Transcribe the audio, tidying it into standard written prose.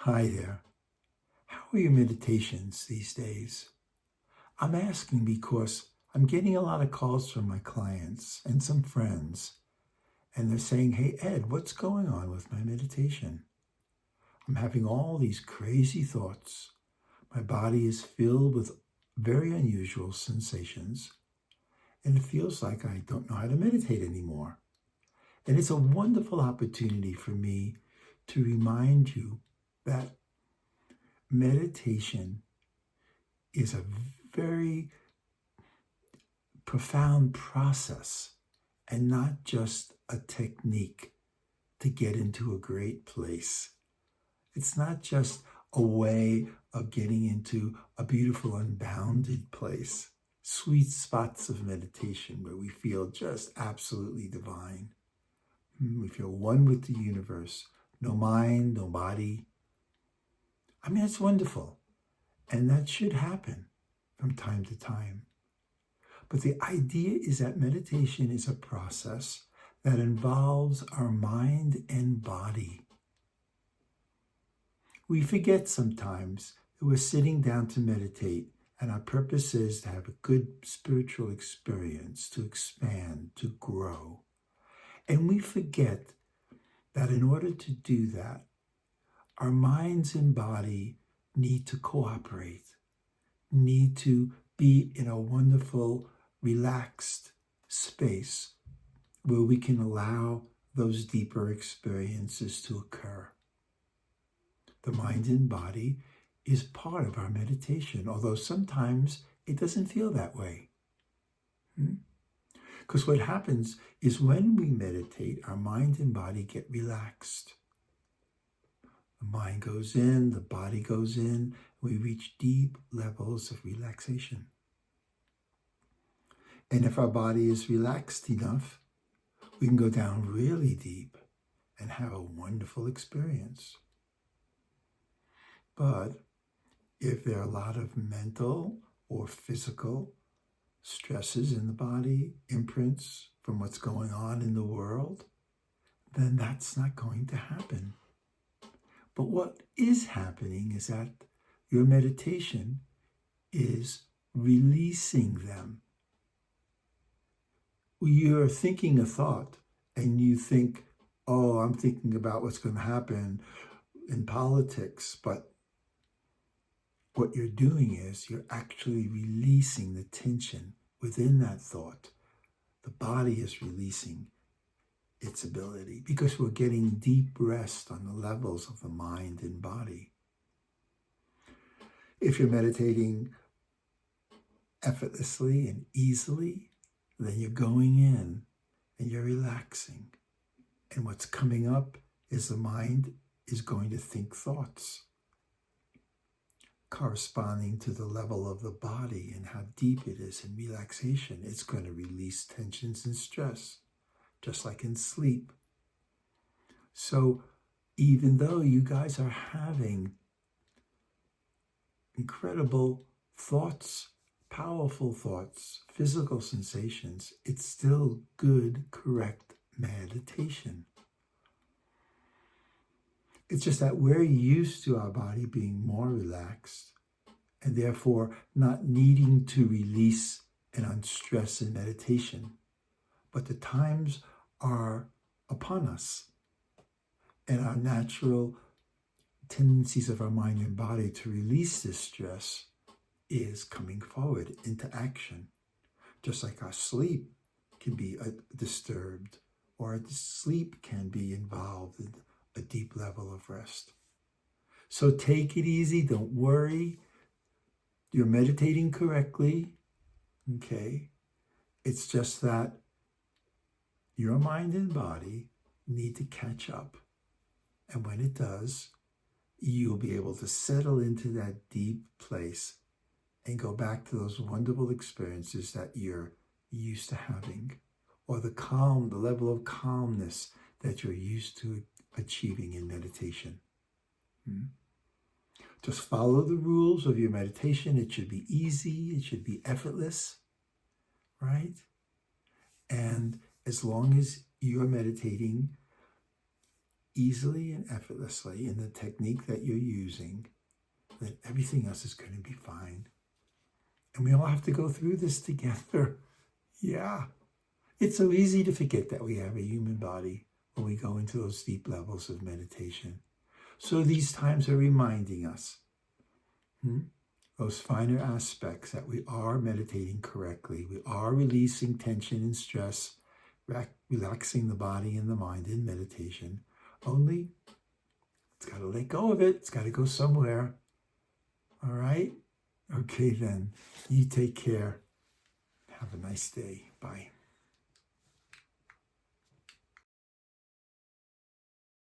Hi there. How are your meditations these days? I'm asking because I'm getting a lot of calls from my clients and some friends, and they're saying, "Hey, Ed, what's going on with my meditation? I'm having all these crazy thoughts. My body is filled with very unusual sensations, and it feels like I don't know how to meditate anymore." And it's a wonderful opportunity for me to remind you that meditation is a very profound process and not just a technique to get into a great place. It's not just a way of getting into a beautiful, unbounded place, sweet spots of meditation where we feel just absolutely divine. We feel one with the universe, no mind, no body. I mean, it's wonderful. And that should happen from time to time. But the idea is that meditation is a process that involves our mind and body. We forget sometimes that we're sitting down to meditate, and our purpose is to have a good spiritual experience, to expand, to grow. And we forget that in order to do that, our minds and body need to cooperate, need to be in a wonderful, relaxed space where we can allow those deeper experiences to occur. The mind and body is part of our meditation, although sometimes it doesn't feel that way. Because what happens is when we meditate, our mind and body get relaxed. The mind goes in, the body goes in, we reach deep levels of relaxation. And if our body is relaxed enough, we can go down really deep and have a wonderful experience. But if there are a lot of mental or physical stresses in the body, imprints from what's going on in the world, then that's not going to happen. But what is happening is that your meditation is releasing them. You're thinking a thought and you think, oh, I'm thinking about what's going to happen in politics. But what you're doing is you're actually releasing the tension within that thought. The body is releasing its ability because we're getting deep rest on the levels of the mind and body. If you're meditating effortlessly and easily, then you're going in and you're relaxing. And what's coming up is the mind is going to think thoughts corresponding to the level of the body and how deep it is in relaxation. It's going to release tensions and stress, just like in sleep. So even though you guys are having incredible thoughts, powerful thoughts, physical sensations, it's still good, correct meditation. It's just that we're used to our body being more relaxed and therefore not needing to release and unstress in meditation. But the times are upon us, and our natural tendencies of our mind and body to release this stress is coming forward into action. Just like our sleep can be disturbed, or our sleep can be involved in a deep level of rest. So take it easy, don't worry. You're meditating correctly, okay? It's just that your mind and body need to catch up. And when it does, you'll be able to settle into that deep place and go back to those wonderful experiences that you're used to having, or the calm, the level of calmness that you're used to achieving in meditation. Just follow the rules of your meditation. It should be easy. It should be effortless, right? And as long as you're meditating easily and effortlessly in the technique that you're using, then everything else is going to be fine. And we all have to go through this together. Yeah. It's so easy to forget that we have a human body when we go into those deep levels of meditation. So these times are reminding us those finer aspects that we are meditating correctly. We are releasing tension and stress, relaxing the body and the mind in meditation. Only it's got to let go of it. It's got to go somewhere. All right? Okay, then. You take care. Have a nice day. Bye.